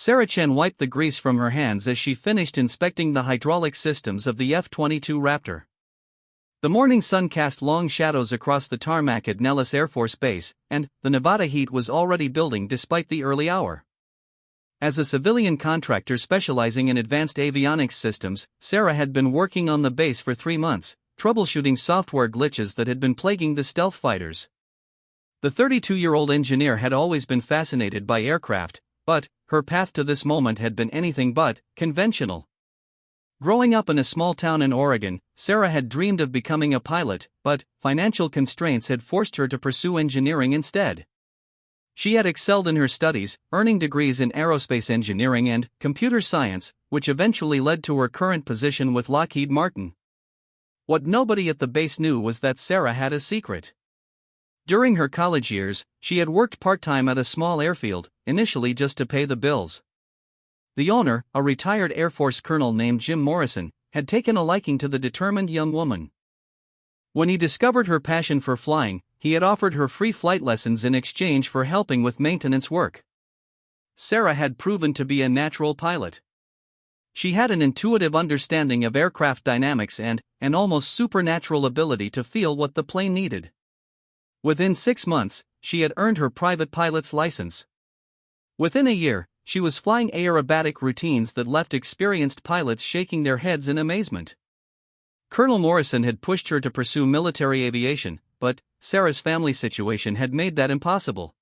Sarah Chen wiped the grease from her hands as she finished inspecting the hydraulic systems of the F-22 Raptor. The morning sun cast long shadows across the tarmac at Nellis Air Force Base, and the Nevada heat was already building despite the early hour. As a civilian contractor specializing in advanced avionics systems, Sarah had been working on the base for 3 months, troubleshooting software glitches that had been plaguing the stealth fighters. The 32-year-old engineer had always been fascinated by aircraft, but her path to this moment had been anything but conventional. Growing up in a small town in Oregon, Sarah had dreamed of becoming a pilot, but financial constraints had forced her to pursue engineering instead. She had excelled in her studies, earning degrees in aerospace engineering and computer science, which eventually led to her current position with Lockheed Martin. What nobody at the base knew was that Sarah had a secret. During her college years, she had worked part-time at a small airfield, initially just to pay the bills. The owner, a retired Air Force colonel named Jim Morrison, had taken a liking to the determined young woman. When he discovered her passion for flying, he had offered her free flight lessons in exchange for helping with maintenance work. Sarah had proven to be a natural pilot. She had an intuitive understanding of aircraft dynamics and an almost supernatural ability to feel what the plane needed. Within 6 months, she had earned her private pilot's license. Within a year, she was flying aerobatic routines that left experienced pilots shaking their heads in amazement. Colonel Morrison had pushed her to pursue military aviation, but Sarah's family situation had made that impossible.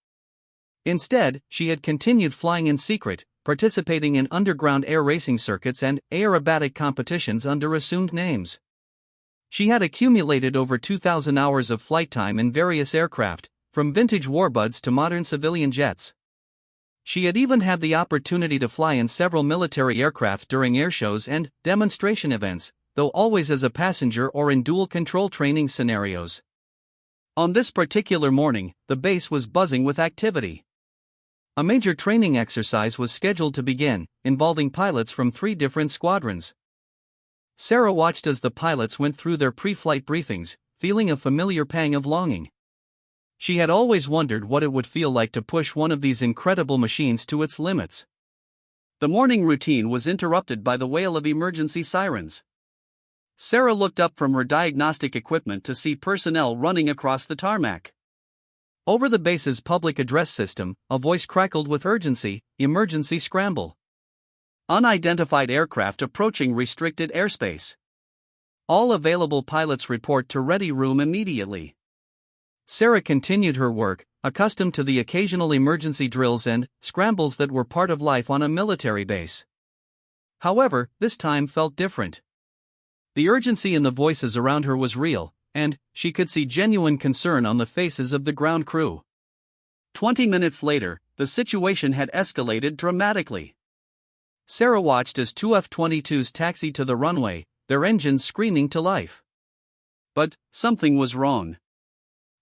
Instead, she had continued flying in secret, participating in underground air racing circuits and aerobatic competitions under assumed names. She had accumulated over 2,000 hours of flight time in various aircraft, from vintage warbuds to modern civilian jets. She had even had the opportunity to fly in several military aircraft during air shows and demonstration events, though always as a passenger or in dual-control training scenarios. On this particular morning, the base was buzzing with activity. A major training exercise was scheduled to begin, involving pilots from 3 different squadrons. Sarah watched as the pilots went through their pre-flight briefings, feeling a familiar pang of longing. She had always wondered what it would feel like to push one of these incredible machines to its limits. The morning routine was interrupted by the wail of emergency sirens. Sarah looked up from her diagnostic equipment to see personnel running across the tarmac. Over the base's public address system, a voice crackled with urgency: "Emergency scramble. Unidentified aircraft approaching restricted airspace. All available pilots report to ready room immediately." Sarah continued her work, accustomed to the occasional emergency drills and scrambles that were part of life on a military base. However, this time felt different. The urgency in the voices around her was real, and she could see genuine concern on the faces of the ground crew. 20 minutes later, the situation had escalated dramatically. Sarah watched as 2 F-22s taxied to the runway, their engines screaming to life. But something was wrong.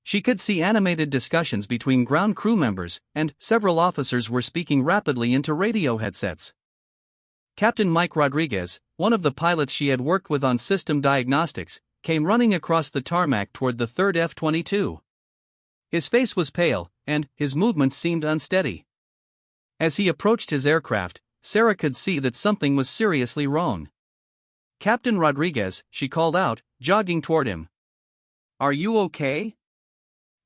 She could see animated discussions between ground crew members, and several officers were speaking rapidly into radio headsets. Captain Mike Rodriguez, one of the pilots she had worked with on system diagnostics, came running across the tarmac toward the 3rd F-22. His face was pale, and his movements seemed unsteady. As he approached his aircraft, Sarah could see that something was seriously wrong. "Captain Rodriguez," she called out, jogging toward him. "Are you okay?"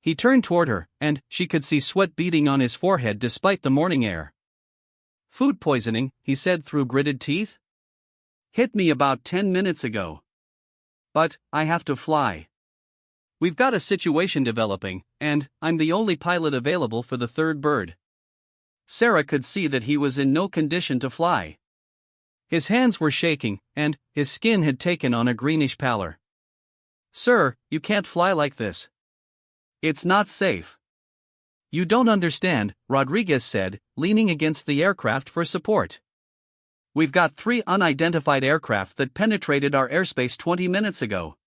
He turned toward her, and she could see sweat beading on his forehead despite the morning air. "Food poisoning," he said through gritted teeth. "Hit me about 10 minutes ago. But I have to fly. We've got a situation developing, and I'm the only pilot available for the 3rd bird." Sarah could see that he was in no condition to fly. His hands were shaking, and his skin had taken on a greenish pallor. "Sir, you can't fly like this. It's not safe." "You don't understand," Rodriguez said, leaning against the aircraft for support. "We've got 3 unidentified aircraft that penetrated our airspace 20 minutes ago.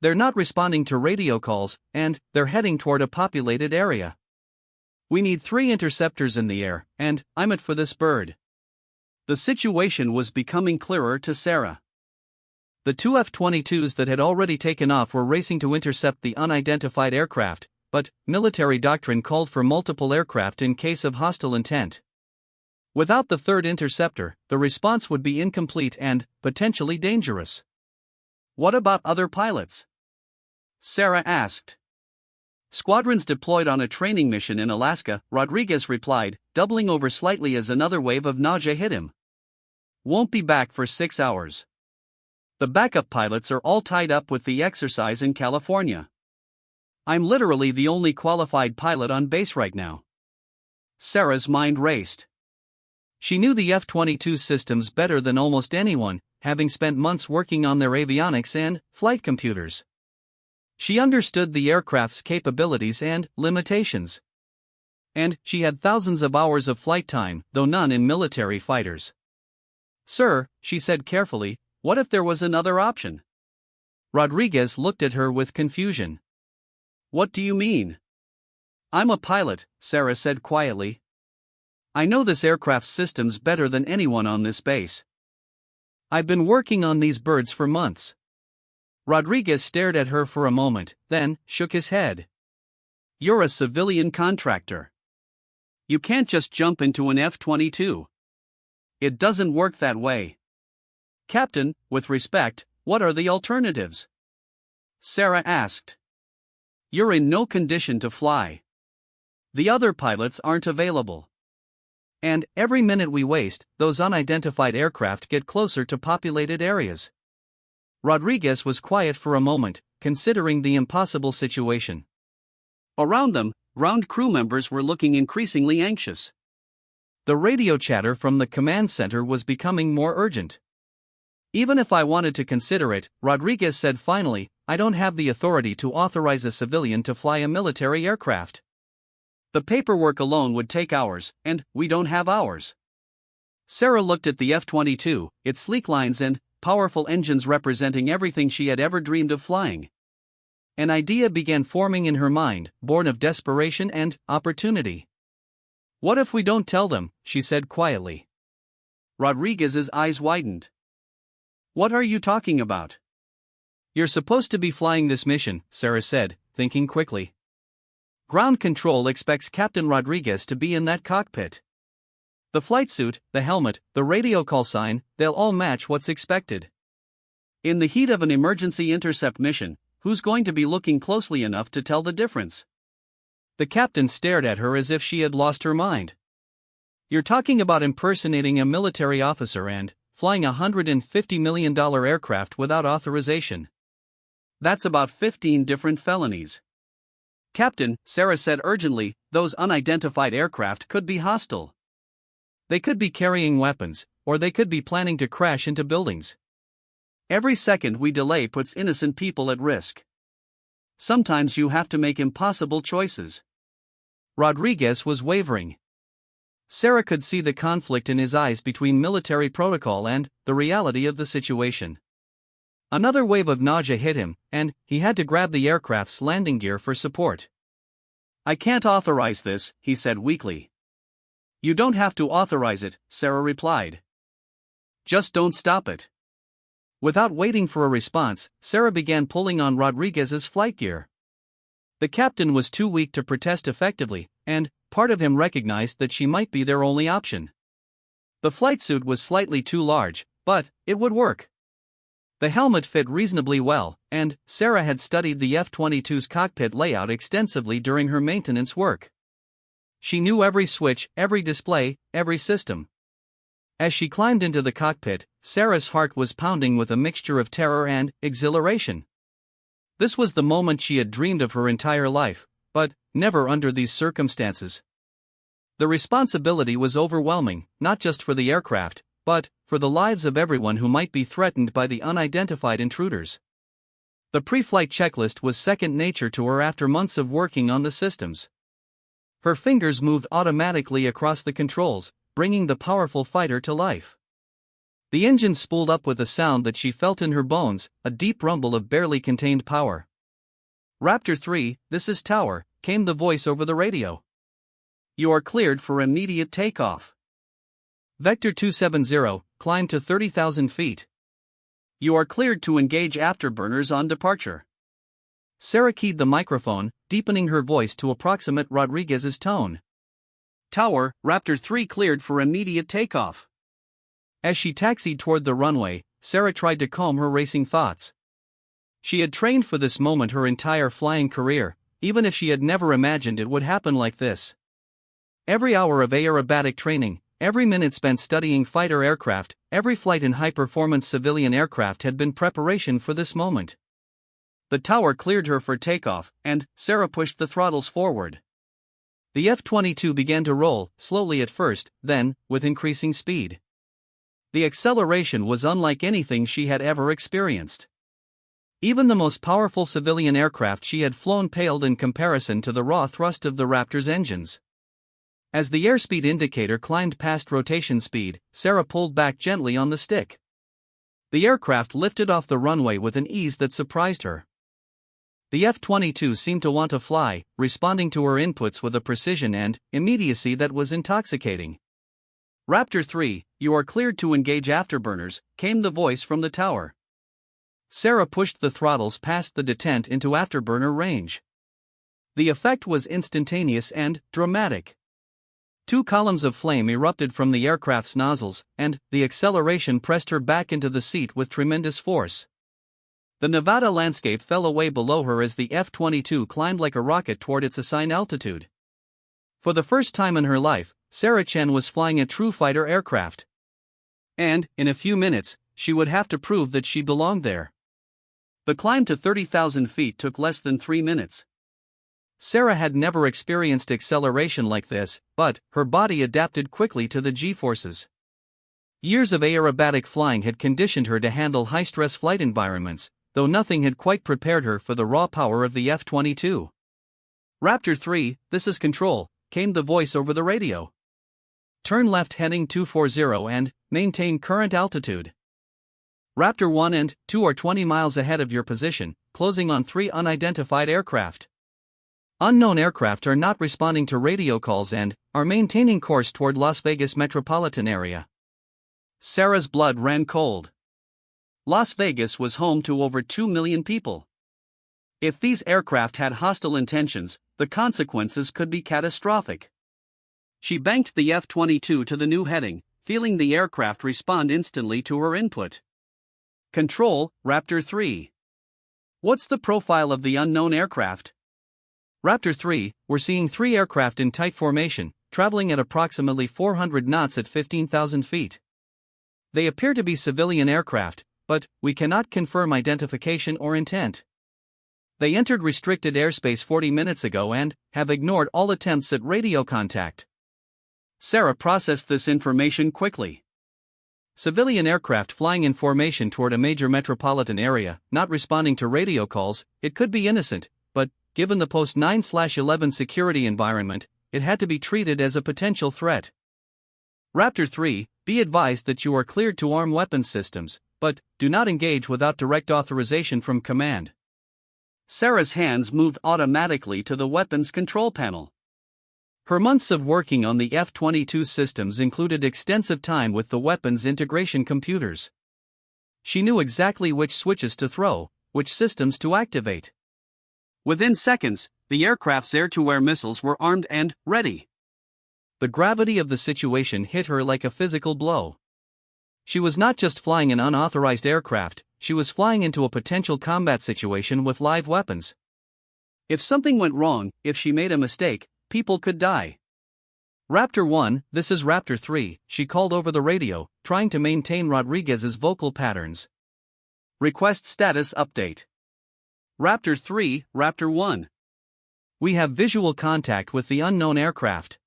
They're not responding to radio calls, and they're heading toward a populated area. We need 3 interceptors in the air, and I'm it for this bird." The situation was becoming clearer to Sarah. The 2 F-22s that had already taken off were racing to intercept the unidentified aircraft, but military doctrine called for multiple aircraft in case of hostile intent. Without the third interceptor, the response would be incomplete and, potentially dangerous. What about other pilots? Sarah asked. Squadrons deployed on a training mission in Alaska, Rodriguez replied, doubling over slightly as another wave of nausea hit him. Won't be back for 6 hours. The backup pilots are all tied up with the exercise in California. I'm literally the only qualified pilot on base right now. Sarah's mind raced. She knew the F-22 systems better than almost anyone, having spent months working on their avionics and flight computers. She understood the aircraft's capabilities and limitations. And she had thousands of hours of flight time, though none in military fighters. Sir, she said carefully, what if there was another option? Rodriguez looked at her with confusion. What do you mean? I'm a pilot, Sarah said quietly. I know this aircraft's systems better than anyone on this base. I've been working on these birds for months. Rodriguez stared at her for a moment, then shook his head. You're a civilian contractor. You can't just jump into an F-22. It doesn't work that way. Captain, with respect, what are the alternatives? Sarah asked. You're in no condition to fly. The other pilots aren't available. And, every minute we waste, those unidentified aircraft get closer to populated areas. Rodriguez was quiet for a moment, considering the impossible situation. Around them, ground crew members were looking increasingly anxious. The radio chatter from the command center was becoming more urgent. Even if I wanted to consider it, Rodriguez said finally, I don't have the authority to authorize a civilian to fly a military aircraft. The paperwork alone would take hours, and we don't have hours. Sarah looked at the F-22, its sleek lines and powerful engines representing everything she had ever dreamed of flying. An idea began forming in her mind, born of desperation and opportunity. What if we don't tell them, she said quietly. Rodriguez's eyes widened. What are you talking about? You're supposed to be flying this mission, Sarah said, thinking quickly. Ground control expects Captain Rodriguez to be in that cockpit. The flight suit, the helmet, the radio call sign, they'll all match what's expected. In the heat of an emergency intercept mission, who's going to be looking closely enough to tell the difference? The captain stared at her as if she had lost her mind. You're talking about impersonating a military officer and flying a $150 million aircraft without authorization. That's about 15 different felonies. Captain, Sarah said urgently, those unidentified aircraft could be hostile. They could be carrying weapons, or they could be planning to crash into buildings. Every second we delay puts innocent people at risk. Sometimes you have to make impossible choices. Rodriguez was wavering. Sarah could see the conflict in his eyes between military protocol and the reality of the situation. Another wave of nausea hit him, and he had to grab the aircraft's landing gear for support. I can't authorize this, he said weakly. You don't have to authorize it, Sarah replied. Just don't stop it. Without waiting for a response, Sarah began pulling on Rodriguez's flight gear. The captain was too weak to protest effectively, and part of him recognized that she might be their only option. The flight suit was slightly too large, but it would work. The helmet fit reasonably well, and Sarah had studied the F-22's cockpit layout extensively during her maintenance work. She knew every switch, every display, every system. As she climbed into the cockpit, Sarah's heart was pounding with a mixture of terror and exhilaration. This was the moment she had dreamed of her entire life, but never under these circumstances. The responsibility was overwhelming, not just for the aircraft, but for the lives of everyone who might be threatened by the unidentified intruders. The pre-flight checklist was second nature to her after months of working on the systems. Her fingers moved automatically across the controls, bringing the powerful fighter to life. The engine spooled up with a sound that she felt in her bones, a deep rumble of barely contained power. Raptor 3, this is Tower, came the voice over the radio. You are cleared for immediate takeoff. Vector 270, climb to 30,000 feet. You are cleared to engage afterburners on departure. Sarah keyed the microphone, deepening her voice to approximate Rodriguez's tone. Tower, Raptor 3 cleared for immediate takeoff. As she taxied toward the runway, Sarah tried to calm her racing thoughts. She had trained for this moment her entire flying career, even if she had never imagined it would happen like this. Every hour of aerobatic training, every minute spent studying fighter aircraft, every flight in high-performance civilian aircraft had been preparation for this moment. The tower cleared her for takeoff, and Sarah pushed the throttles forward. The F-22 began to roll, slowly at first, then, with increasing speed. The acceleration was unlike anything she had ever experienced. Even the most powerful civilian aircraft she had flown paled in comparison to the raw thrust of the Raptor's engines. As the airspeed indicator climbed past rotation speed, Sarah pulled back gently on the stick. The aircraft lifted off the runway with an ease that surprised her. The F-22 seemed to want to fly, responding to her inputs with a precision and immediacy that was intoxicating. Raptor 3, you are cleared to engage afterburners, came the voice from the tower. Sarah pushed the throttles past the detent into afterburner range. The effect was instantaneous and dramatic. 2 columns of flame erupted from the aircraft's nozzles, and the acceleration pressed her back into the seat with tremendous force. The Nevada landscape fell away below her as the F-22 climbed like a rocket toward its assigned altitude. For the first time in her life, Sarah Chen was flying a true fighter aircraft. And, in a few minutes, she would have to prove that she belonged there. The climb to 30,000 feet took less than 3 minutes. Sarah had never experienced acceleration like this, but her body adapted quickly to the G-forces. Years of aerobatic flying had conditioned her to handle high-stress flight environments, though nothing had quite prepared her for the raw power of the F-22. Raptor 3, this is control, came the voice over the radio. Turn left heading 240 and maintain current altitude. Raptor 1 and 2 are 20 miles ahead of your position, closing on 3 unidentified aircraft. Unknown aircraft are not responding to radio calls and are maintaining course toward Las Vegas metropolitan area. Sarah's blood ran cold. Las Vegas was home to over 2 million people. If these aircraft had hostile intentions, the consequences could be catastrophic. She banked the F-22 to the new heading, feeling the aircraft respond instantly to her input. Control, Raptor 3. What's the profile of the unknown aircraft? Raptor 3, we're seeing 3 aircraft in tight formation, traveling at approximately 400 knots at 15,000 feet. They appear to be civilian aircraft, but we cannot confirm identification or intent. They entered restricted airspace 40 minutes ago and have ignored all attempts at radio contact. Sarah processed this information quickly. Civilian aircraft flying in formation toward a major metropolitan area, not responding to radio calls, it could be innocent, but, given the post-9/11 security environment, it had to be treated as a potential threat. Raptor 3, be advised that you are cleared to arm weapons systems, but do not engage without direct authorization from command. Sarah's hands moved automatically to the weapons control panel. Her months of working on the F-22 systems included extensive time with the weapons integration computers. She knew exactly which switches to throw, which systems to activate. Within seconds, the aircraft's air-to-air missiles were armed and ready. The gravity of the situation hit her like a physical blow. She was not just flying an unauthorized aircraft, she was flying into a potential combat situation with live weapons. If something went wrong, if she made a mistake, people could die. Raptor 1, this is Raptor 3, she called over the radio, trying to maintain Rodriguez's vocal patterns. Request status update. Raptor 3, Raptor 1. We have visual contact with the unknown aircraft.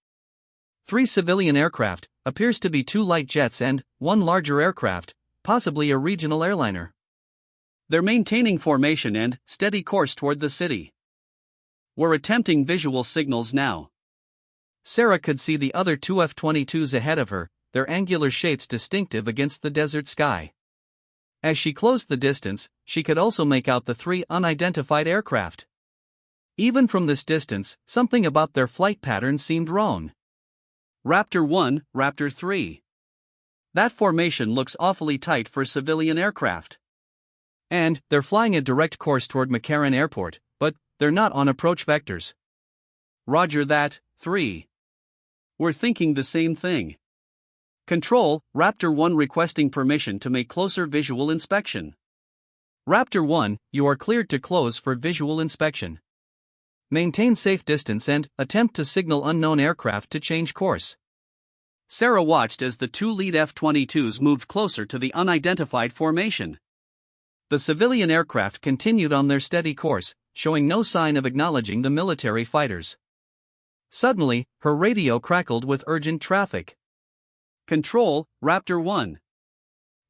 3 civilian aircraft, appears to be 2 light jets and 1 larger aircraft, possibly a regional airliner. They're maintaining formation and steady course toward the city. We're attempting visual signals now. Sarah could see the other 2 F-22s ahead of her, their angular shapes distinctive against the desert sky. As she closed the distance, she could also make out the 3 unidentified aircraft. Even from this distance, something about their flight pattern seemed wrong. Raptor 1, Raptor 3. That formation looks awfully tight for civilian aircraft. And they're flying a direct course toward McCarran Airport, but they're not on approach vectors. Roger that, 3. we're thinking the same thing. Control, Raptor 1 requesting permission to make closer visual inspection. Raptor 1, you are cleared to close for visual inspection. Maintain safe distance and attempt to signal unknown aircraft to change course. Sarah watched as the two lead F-22s moved closer to the unidentified formation. The civilian aircraft continued on their steady course, showing no sign of acknowledging the military fighters. Suddenly, her radio crackled with urgent traffic. Control, Raptor 1.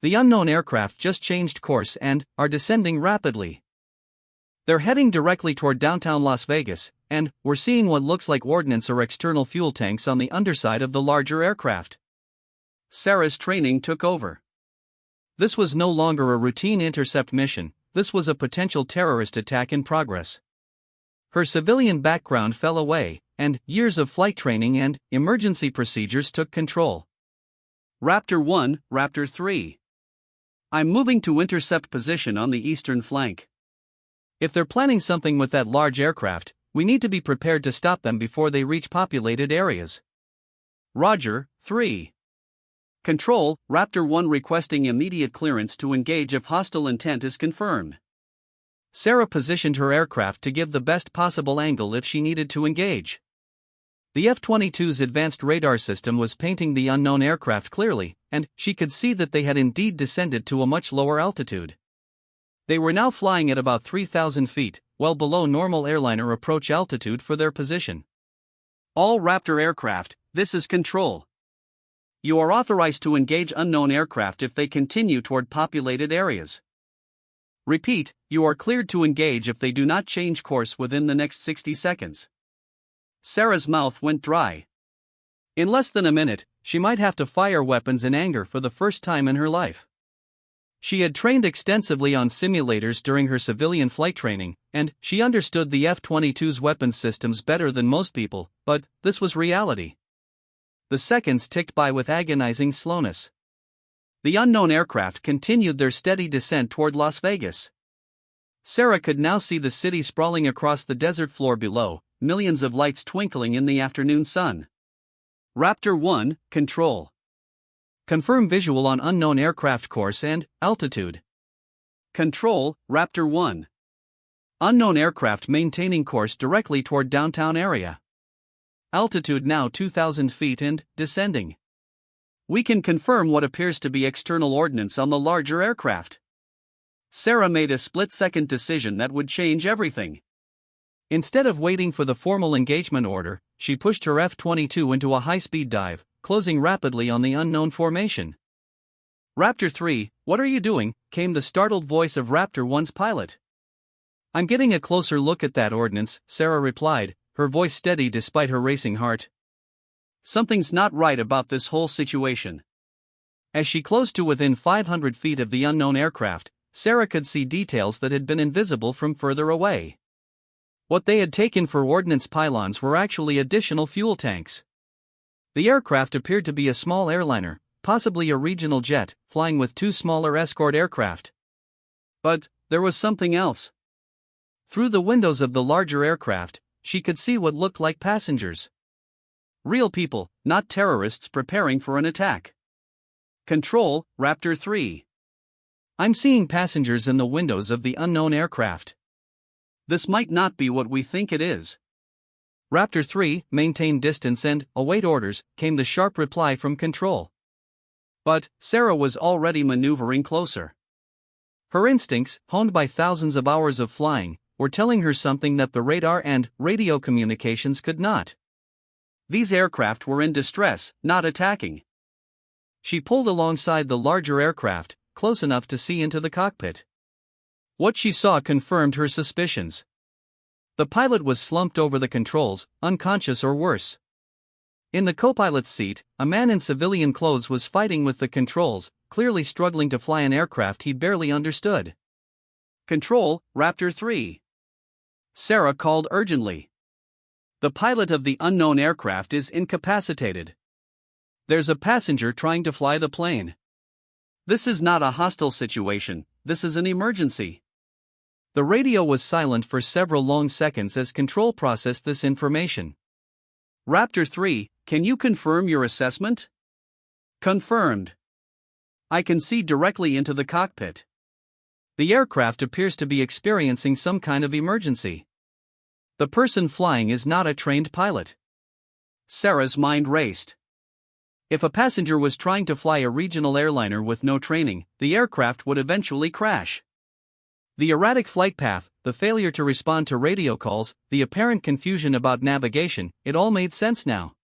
The unknown aircraft just changed course and are descending rapidly. They're heading directly toward downtown Las Vegas, and we're seeing what looks like ordnance or external fuel tanks on the underside of the larger aircraft. Sarah's training took over. This was no longer a routine intercept mission, this was a potential terrorist attack in progress. Her civilian background fell away, and years of flight training and emergency procedures took control. Raptor 1, Raptor 3. I'm moving to intercept position on the eastern flank. If they're planning something with that large aircraft, we need to be prepared to stop them before they reach populated areas. Roger, 3. Control, Raptor 1 requesting immediate clearance to engage if hostile intent is confirmed. Sarah positioned her aircraft to give the best possible angle if she needed to engage. The F-22's advanced radar system was painting the unknown aircraft clearly, and she could see that they had indeed descended to a much lower altitude. They were now flying at about 3,000 feet, well below normal airliner approach altitude for their position. All Raptor aircraft, this is Control. You are authorized to engage unknown aircraft if they continue toward populated areas. Repeat, you are cleared to engage if they do not change course within the next 60 seconds. Sarah's mouth went dry. In less than a minute, she might have to fire weapons in anger for the first time in her life. She had trained extensively on simulators during her civilian flight training, and she understood the F-22's weapons systems better than most people, but this was reality. The seconds ticked by with agonizing slowness. The unknown aircraft continued their steady descent toward Las Vegas. Sarah could now see the city sprawling across the desert floor below, millions of lights twinkling in the afternoon sun. Raptor 1, Control. Confirm visual on unknown aircraft course and altitude. Control, Raptor 1. Unknown aircraft maintaining course directly toward downtown area. Altitude now 2,000 feet and descending. We can confirm what appears to be external ordnance on the larger aircraft. Sarah made a split-second decision that would change everything. Instead of waiting for the formal engagement order, she pushed her F-22 into a high-speed dive, closing rapidly on the unknown formation. Raptor 3, what are you doing? Came the startled voice of Raptor 1's pilot. I'm getting a closer look at that ordnance, Sarah replied, her voice steady despite her racing heart. Something's not right about this whole situation. As she closed to within 500 feet of the unknown aircraft, Sarah could see details that had been invisible from further away. What they had taken for ordnance pylons were actually additional fuel tanks. The aircraft appeared to be a small airliner, possibly a regional jet, flying with two smaller escort aircraft. But there was something else. Through the windows of the larger aircraft, she could see what looked like passengers. Real people, not terrorists preparing for an attack. Control, Raptor 3. I'm seeing passengers in the windows of the unknown aircraft. This might not be what we think it is. Raptor 3, maintain distance and await orders, came the sharp reply from Control. But Sarah was already maneuvering closer. Her instincts, honed by thousands of hours of flying, were telling her something that the radar and radio communications could not. These aircraft were in distress, not attacking. She pulled alongside the larger aircraft, close enough to see into the cockpit. What she saw confirmed her suspicions. The pilot was slumped over the controls, unconscious or worse. In the co-pilot's seat, a man in civilian clothes was fighting with the controls, clearly struggling to fly an aircraft he barely understood. Control, Raptor 3. Sarah called urgently. The pilot of the unknown aircraft is incapacitated. There's a passenger trying to fly the plane. This is not a hostile situation, this is an emergency. The radio was silent for several long seconds as Control processed this information. Raptor 3, can you confirm your assessment? Confirmed. I can see directly into the cockpit. The aircraft appears to be experiencing some kind of emergency. The person flying is not a trained pilot. Sarah's mind raced. If a passenger was trying to fly a regional airliner with no training, the aircraft would eventually crash. The erratic flight path, the failure to respond to radio calls, the apparent confusion about navigation, it all made sense now.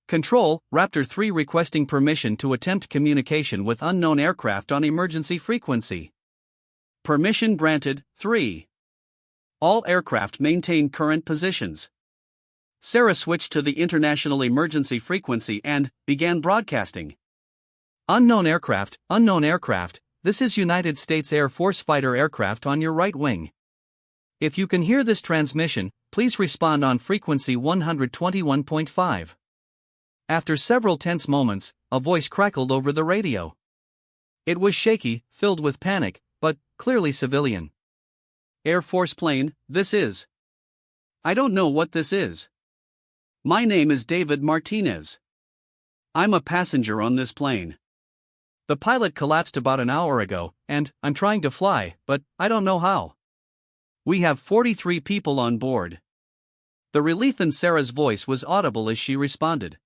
Control, Raptor 3 requesting permission to attempt communication with unknown aircraft on emergency frequency. Permission granted, 3. All aircraft maintain current positions. Sarah switched to the international emergency frequency and began broadcasting. Unknown aircraft, this is United States Air Force fighter aircraft on your right wing. If you can hear this transmission, please respond on frequency 121.5. After several tense moments, a voice crackled over the radio. It was shaky, filled with panic, but clearly civilian. Air Force plane, this is. I don't know what this is. My name is David Martinez. I'm a passenger on this plane. The pilot collapsed about an hour ago, and I'm trying to fly, but I don't know how. We have 43 people on board. The relief in Sarah's voice was audible as she responded.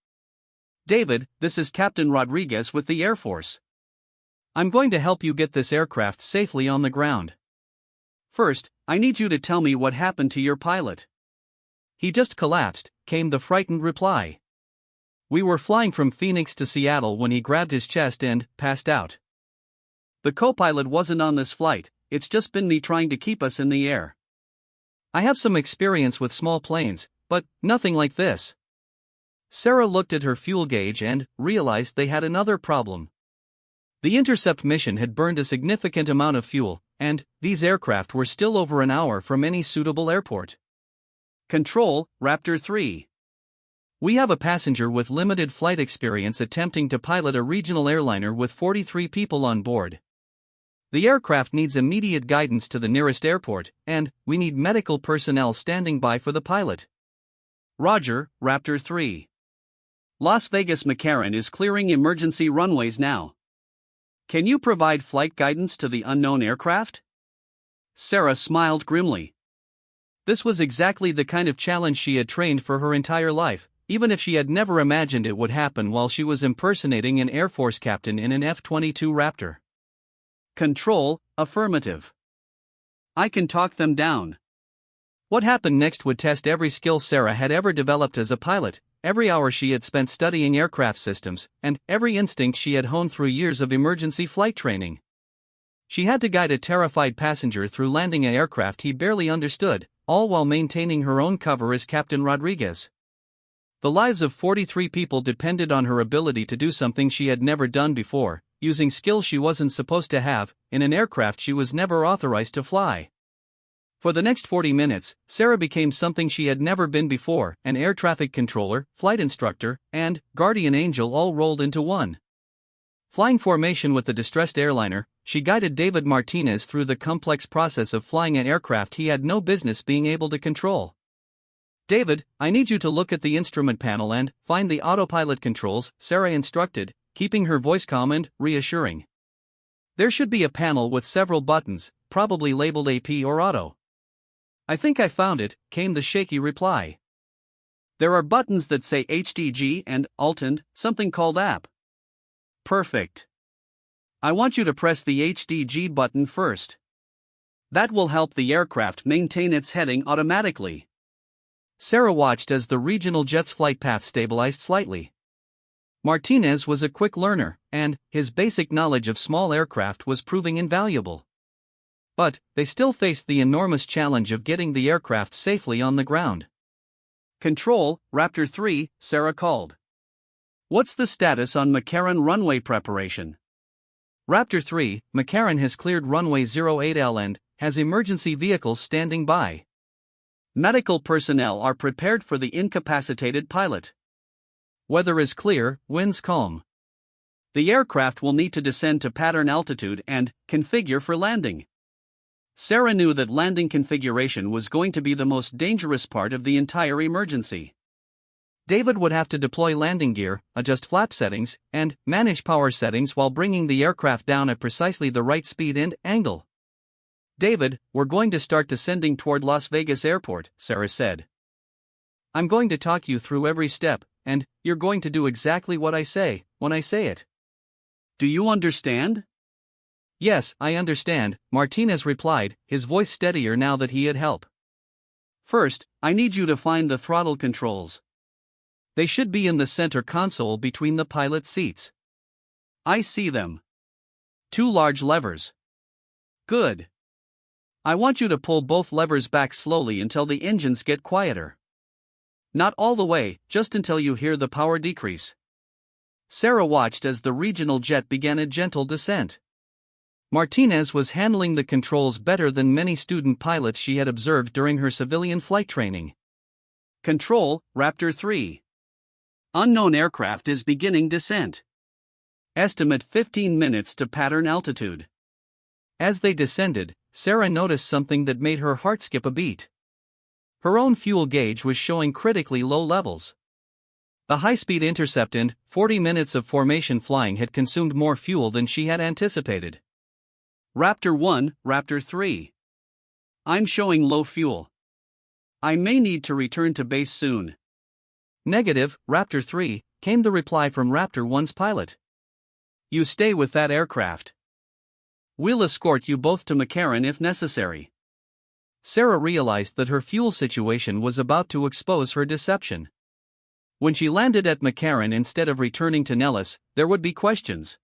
David, this is Captain Rodriguez with the Air Force. I'm going to help you get this aircraft safely on the ground. First, I need you to tell me what happened to your pilot. He just collapsed, came the frightened reply. We were flying from Phoenix to Seattle when he grabbed his chest and passed out. The co-pilot wasn't on this flight, it's just been me trying to keep us in the air. I have some experience with small planes, but nothing like this. Sarah looked at her fuel gauge and realized they had another problem. The intercept mission had burned a significant amount of fuel, and these aircraft were still over an hour from any suitable airport. Control, Raptor 3. We have a passenger with limited flight experience attempting to pilot a regional airliner with 43 people on board. The aircraft needs immediate guidance to the nearest airport, and we need medical personnel standing by for the pilot. Roger, Raptor 3. Las Vegas McCarran is clearing emergency runways now. Can you provide flight guidance to the unknown aircraft? Sarah smiled grimly. This was exactly the kind of challenge she had trained for her entire life, even if she had never imagined it would happen while she was impersonating an Air Force captain in an F-22 Raptor. Control, affirmative. I can talk them down. What happened next would test every skill Sarah had ever developed as a pilot, every hour she had spent studying aircraft systems, and every instinct she had honed through years of emergency flight training. She had to guide a terrified passenger through landing an aircraft he barely understood, all while maintaining her own cover as Captain Rodriguez. The lives of 43 people depended on her ability to do something she had never done before, using skills she wasn't supposed to have, in an aircraft she was never authorized to fly. For the next 40 minutes, Sarah became something she had never been before, an air traffic controller, flight instructor, and guardian angel all rolled into one. Flying formation with the distressed airliner, she guided David Martinez through the complex process of flying an aircraft he had no business being able to control. David, I need you to look at the instrument panel and find the autopilot controls, Sarah instructed, keeping her voice calm and reassuring. There should be a panel with several buttons, probably labeled AP or Auto. I think I found it, came the shaky reply. There are buttons that say HDG and Alt and something called App. Perfect. I want you to press the HDG button first. That will help the aircraft maintain its heading automatically. Sarah watched as the regional jet's flight path stabilized slightly. Martinez was a quick learner, and his basic knowledge of small aircraft was proving invaluable. But they still faced the enormous challenge of getting the aircraft safely on the ground. Control, Raptor 3, Sarah called. What's the status on McCarran runway preparation? Raptor 3, McCarran has cleared runway 08L and has emergency vehicles standing by. Medical personnel are prepared for the incapacitated pilot. Weather is clear, winds calm. The aircraft will need to descend to pattern altitude and configure for landing. Sarah knew that landing configuration was going to be the most dangerous part of the entire emergency. David would have to deploy landing gear, adjust flap settings, and manage power settings while bringing the aircraft down at precisely the right speed and angle. "David, we're going to start descending toward Las Vegas Airport," Sarah said. "I'm going to talk you through every step, and you're going to do exactly what I say, when I say it." "Do you understand?" "Yes, I understand," Martinez replied, his voice steadier now that he had help. "First, I need you to find the throttle controls. They should be in the center console between the pilot seats." "I see them. 2 large levers." "Good. I want you to pull both levers back slowly until the engines get quieter. Not all the way, just until you hear the power decrease." Sarah watched as the regional jet began a gentle descent. Martinez was handling the controls better than many student pilots she had observed during her civilian flight training. "Control, Raptor 3. Unknown aircraft is beginning descent. Estimate 15 minutes to pattern altitude." As they descended, Sarah noticed something that made her heart skip a beat. Her own fuel gauge was showing critically low levels. The high-speed intercept and 40 minutes of formation flying had consumed more fuel than she had anticipated. "Raptor 1, Raptor 3. I'm showing low fuel. I may need to return to base soon." "Negative, Raptor 3, came the reply from Raptor 1's pilot. "You stay with that aircraft. We'll escort you both to McCarran if necessary." Sarah realized that her fuel situation was about to expose her deception. When she landed at McCarran instead of returning to Nellis, there would be questions.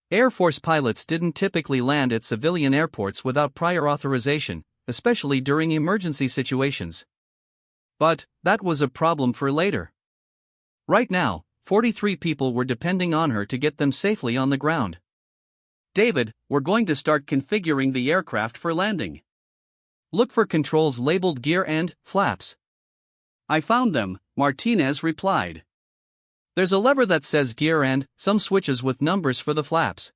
Air Force pilots didn't typically land at civilian airports without prior authorization, especially during emergency situations. But that was a problem for later. Right now, 43 people were depending on her to get them safely on the ground. "David, we're going to start configuring the aircraft for landing. Look for controls labeled gear and flaps." "I found them," Martinez replied. "There's a lever that says gear and some switches with numbers for the flaps."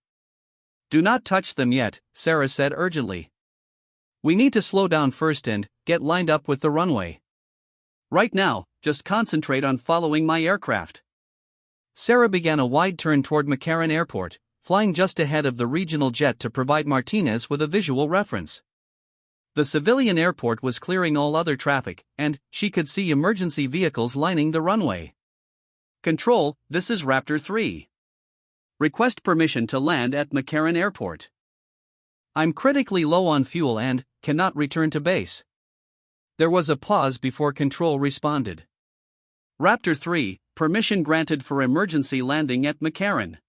"Do not touch them yet," Sarah said urgently. "We need to slow down first and get lined up with the runway. Right now, just concentrate on following my aircraft." Sarah began a wide turn toward McCarran Airport, flying just ahead of the regional jet to provide Martinez with a visual reference. The civilian airport was clearing all other traffic, and she could see emergency vehicles lining the runway. "Control, this is Raptor 3. Request permission to land at McCarran Airport. I'm critically low on fuel and cannot return to base." There was a pause before Control responded. "Raptor 3, permission granted for emergency landing at McCarran.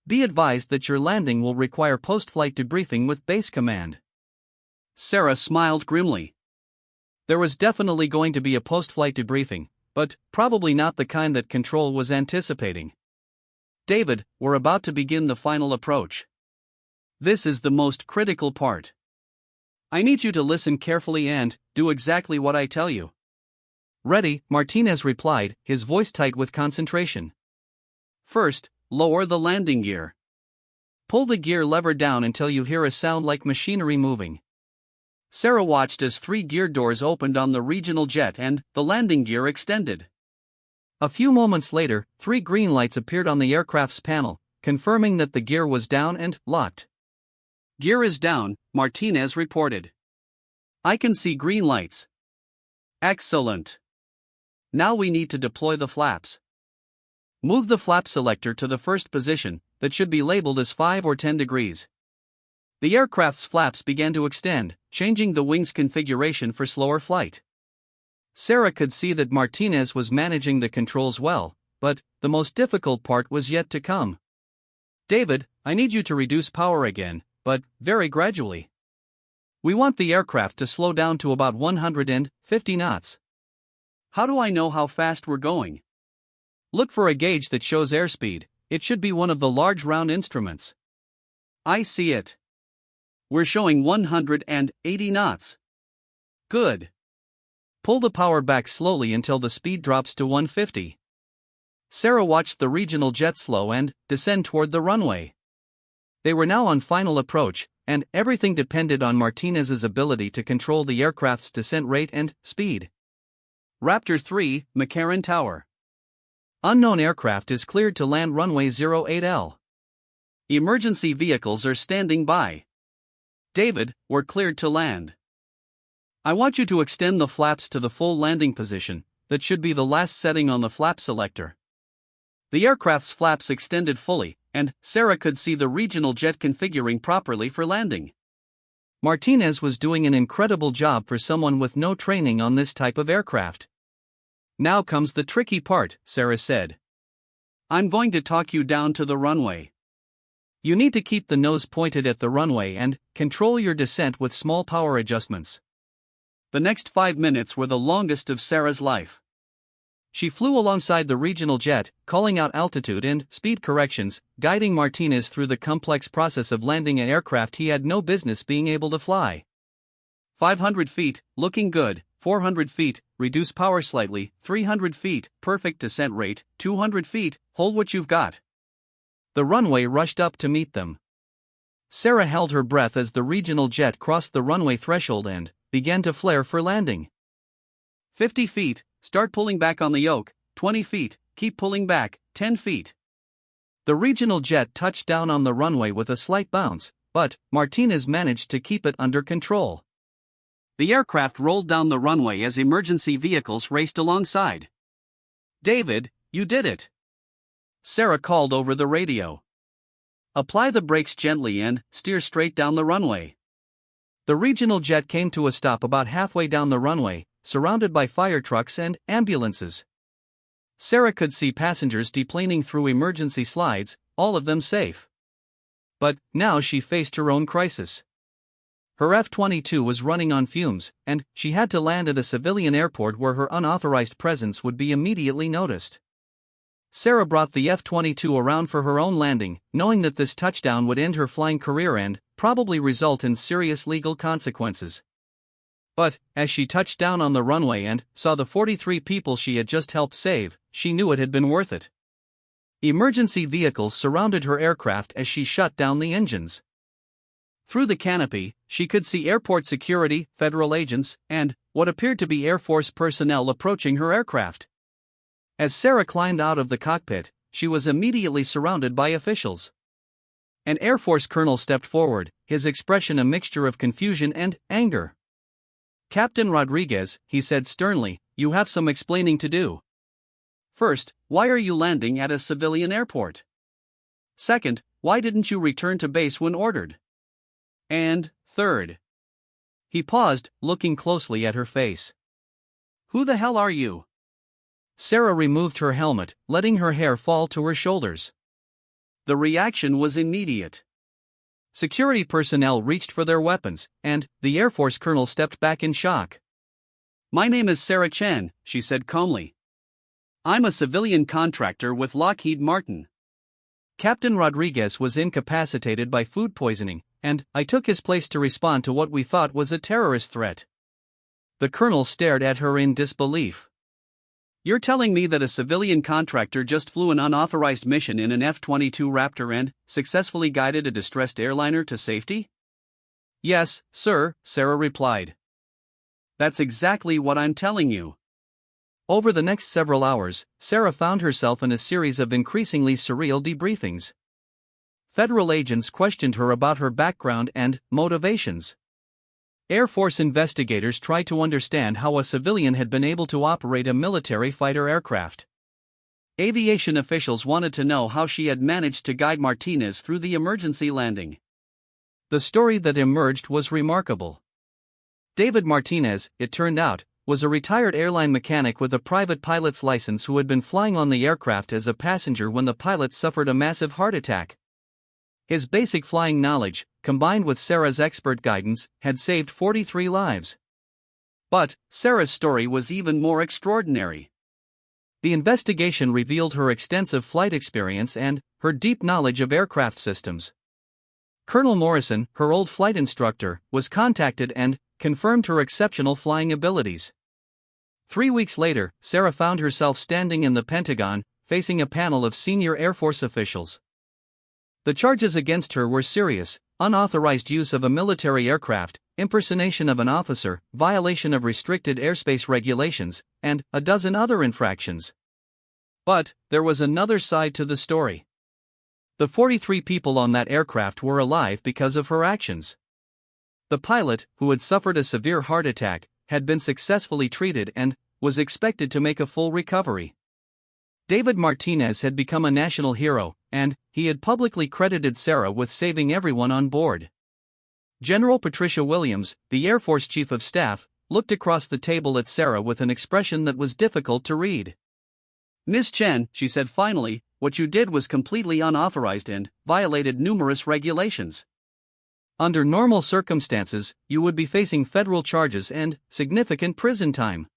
Be advised that your landing will require post-flight debriefing with Base Command." Sarah smiled grimly. There was definitely going to be a post-flight debriefing, but probably not the kind that Control was anticipating. "David, we're about to begin the final approach. This is the most critical part. I need you to listen carefully and do exactly what I tell you." "Ready," Martinez replied, his voice tight with concentration. "First, lower the landing gear. Pull the gear lever down until you hear a sound like machinery moving." Sarah watched as 3 gear doors opened on the regional jet and the landing gear extended. A few moments later, 3 green lights appeared on the aircraft's panel, confirming that the gear was down and locked. "Gear is down," Martinez reported. "I can see green lights." "Excellent. Now we need to deploy the flaps. Move the flap selector to the first position, that should be labeled as 5 or 10 degrees. The aircraft's flaps began to extend, changing the wing's configuration for slower flight. Sarah could see that Martinez was managing the controls well, but the most difficult part was yet to come. "David, I need you to reduce power again, but very gradually. We want the aircraft to slow down to about 150 knots. "How do I know how fast we're going?" "Look for a gauge that shows airspeed. It should be one of the large round instruments." "I see it. We're showing 180 knots. Good. Pull the power back slowly until the speed drops to 150. Sarah watched the regional jet slow and descend toward the runway. They were now on final approach, and everything depended on Martinez's ability to control the aircraft's descent rate and speed. Raptor 3, McCarran Tower. Unknown aircraft is cleared to land runway 08L. Emergency vehicles are standing by. David, we're cleared to land. I want you to extend the flaps to the full landing position. That should be the last setting on the flap selector. The aircraft's flaps extended fully, and Sarah could see the regional jet configuring properly for landing. Martinez was doing an incredible job for someone with no training on this type of aircraft. Now comes the tricky part, Sarah said. I'm going to talk you down to the runway. You need to keep the nose pointed at the runway and control your descent with small power adjustments. The next 5 minutes were the longest of Sarah's life. She flew alongside the regional jet, calling out altitude and speed corrections, guiding Martinez through the complex process of landing an aircraft he had no business being able to fly. 500 feet, looking good. 400 feet, reduce power slightly. 300 feet, perfect descent rate. 200 feet, hold what you've got. The runway rushed up to meet them. Sarah held her breath as the regional jet crossed the runway threshold and began to flare for landing. 50 feet, start pulling back on the yoke. 20 feet, keep pulling back. 10 feet. The regional jet touched down on the runway with a slight bounce, but Martinez managed to keep it under control. The aircraft rolled down the runway as emergency vehicles raced alongside. David, you did it. Sarah called over the radio. Apply the brakes gently and steer straight down the runway. The regional jet came to a stop about halfway down the runway, surrounded by fire trucks and ambulances. Sarah could see passengers deplaning through emergency slides, all of them safe. But now she faced her own crisis. Her F-22 was running on fumes, and she had to land at a civilian airport where her unauthorized presence would be immediately noticed. Sarah brought the F-22 around for her own landing, knowing that this touchdown would end her flying career and probably result in serious legal consequences. But, as she touched down on the runway and saw the 43 people she had just helped save, she knew it had been worth it. Emergency vehicles surrounded her aircraft as she shut down the engines. Through the canopy, she could see airport security, federal agents, and what appeared to be Air Force personnel approaching her aircraft. As Sarah climbed out of the cockpit, she was immediately surrounded by officials. An Air Force colonel stepped forward, his expression a mixture of confusion and anger. "Captain Rodriguez," he said sternly, "you have some explaining to do. First, why are you landing at a civilian airport? Second, why didn't you return to base when ordered? And, third..." He paused, looking closely at her face. "Who the hell are you?" Sarah removed her helmet, letting her hair fall to her shoulders. The reaction was immediate. Security personnel reached for their weapons, and the Air Force colonel stepped back in shock. "My name is Sarah Chen," she said calmly. "I'm a civilian contractor with Lockheed Martin. Captain Rodriguez was incapacitated by food poisoning, and I took his place to respond to what we thought was a terrorist threat." The colonel stared at her in disbelief. "You're telling me that a civilian contractor just flew an unauthorized mission in an F-22 Raptor and successfully guided a distressed airliner to safety?" "Yes, sir," Sarah replied. "That's exactly what I'm telling you." Over the next several hours, Sarah found herself in a series of increasingly surreal debriefings. Federal agents questioned her about her background and motivations. Air Force investigators tried to understand how a civilian had been able to operate a military fighter aircraft. Aviation officials wanted to know how she had managed to guide Martinez through the emergency landing. The story that emerged was remarkable. David Martinez, it turned out, was a retired airline mechanic with a private pilot's license who had been flying on the aircraft as a passenger when the pilot suffered a massive heart attack. His basic flying knowledge, combined with Sarah's expert guidance, had saved 43 lives. But Sarah's story was even more extraordinary. The investigation revealed her extensive flight experience and her deep knowledge of aircraft systems. Colonel Morrison, her old flight instructor, was contacted and confirmed her exceptional flying abilities. 3 weeks later, Sarah found herself standing in the Pentagon, facing a panel of senior Air Force officials. The charges against her were serious: unauthorized use of a military aircraft, impersonation of an officer, violation of restricted airspace regulations, and a dozen other infractions. But there was another side to the story. The 43 people on that aircraft were alive because of her actions. The pilot, who had suffered a severe heart attack, had been successfully treated and was expected to make a full recovery. David Martinez had become a national hero, and he had publicly credited Sarah with saving everyone on board. General Patricia Williams, the Air Force Chief of Staff, looked across the table at Sarah with an expression that was difficult to read. "Miss Chen," she said finally, "what you did was completely unauthorized and violated numerous regulations. Under normal circumstances, you would be facing federal charges and significant prison time."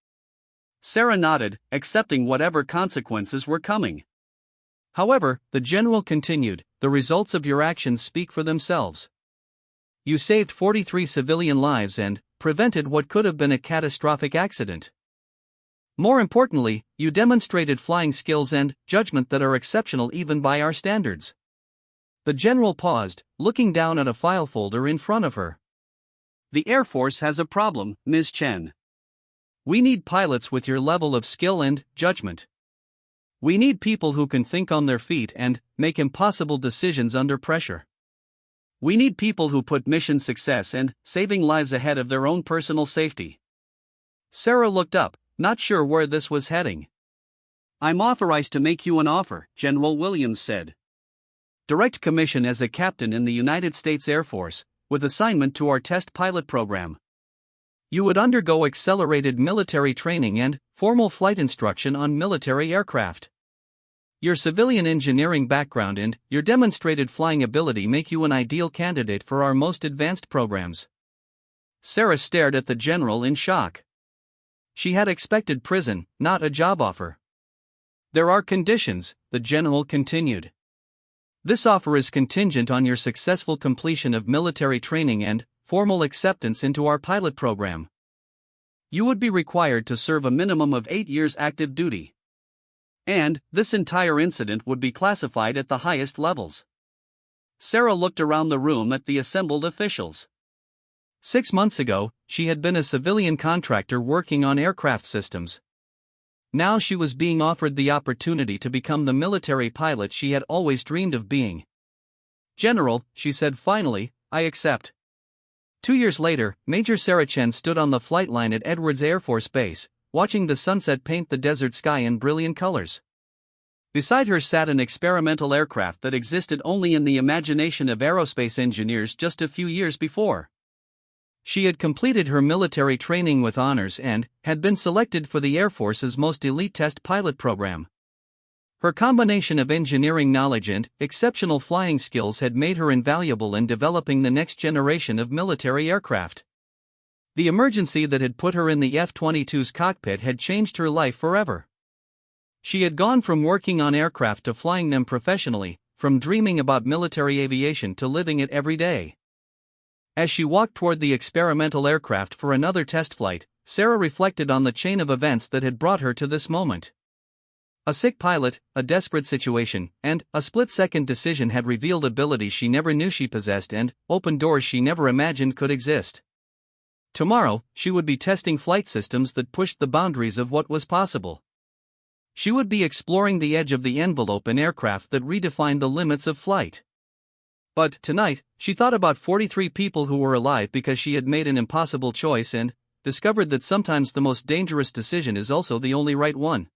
Sarah nodded, accepting whatever consequences were coming. However, the general continued, "The results of your actions speak for themselves. You saved 43 civilian lives and prevented what could have been a catastrophic accident. More importantly, you demonstrated flying skills and judgment that are exceptional even by our standards." The general paused, looking down at a file folder in front of her. "The Air Force has a problem, Ms. Chen. We need pilots with your level of skill and judgment. We need people who can think on their feet and make impossible decisions under pressure. We need people who put mission success and saving lives ahead of their own personal safety." Sarah looked up, not sure where this was heading. "I'm authorized to make you an offer," General Williams said. "Direct commission as a captain in the United States Air Force, with assignment to our test pilot program. You would undergo accelerated military training and formal flight instruction on military aircraft. Your civilian engineering background and your demonstrated flying ability make you an ideal candidate for our most advanced programs." Sarah stared at the general in shock. She had expected prison, not a job offer. "There are conditions," the general continued. "This offer is contingent on your successful completion of military training and formal acceptance into our pilot program. You would be required to serve a minimum of 8 years active duty. And this entire incident would be classified at the highest levels." Sarah looked around the room at the assembled officials. 6 months ago, she had been a civilian contractor working on aircraft systems. Now she was being offered the opportunity to become the military pilot she had always dreamed of being. "General," she said finally, "I accept." 2 years later, Major Sarah Chen stood on the flight line at Edwards Air Force Base, watching the sunset paint the desert sky in brilliant colors. Beside her sat an experimental aircraft that existed only in the imagination of aerospace engineers just a few years before. She had completed her military training with honors and had been selected for the Air Force's most elite test pilot program. Her combination of engineering knowledge and exceptional flying skills had made her invaluable in developing the next generation of military aircraft. The emergency that had put her in the F-22's cockpit had changed her life forever. She had gone from working on aircraft to flying them professionally, from dreaming about military aviation to living it every day. As she walked toward the experimental aircraft for another test flight, Sarah reflected on the chain of events that had brought her to this moment. A sick pilot, a desperate situation, and a split-second decision had revealed abilities she never knew she possessed and opened doors she never imagined could exist. Tomorrow, she would be testing flight systems that pushed the boundaries of what was possible. She would be exploring the edge of the envelope in aircraft that redefined the limits of flight. But tonight, she thought about 43 people who were alive because she had made an impossible choice and discovered that sometimes the most dangerous decision is also the only right one.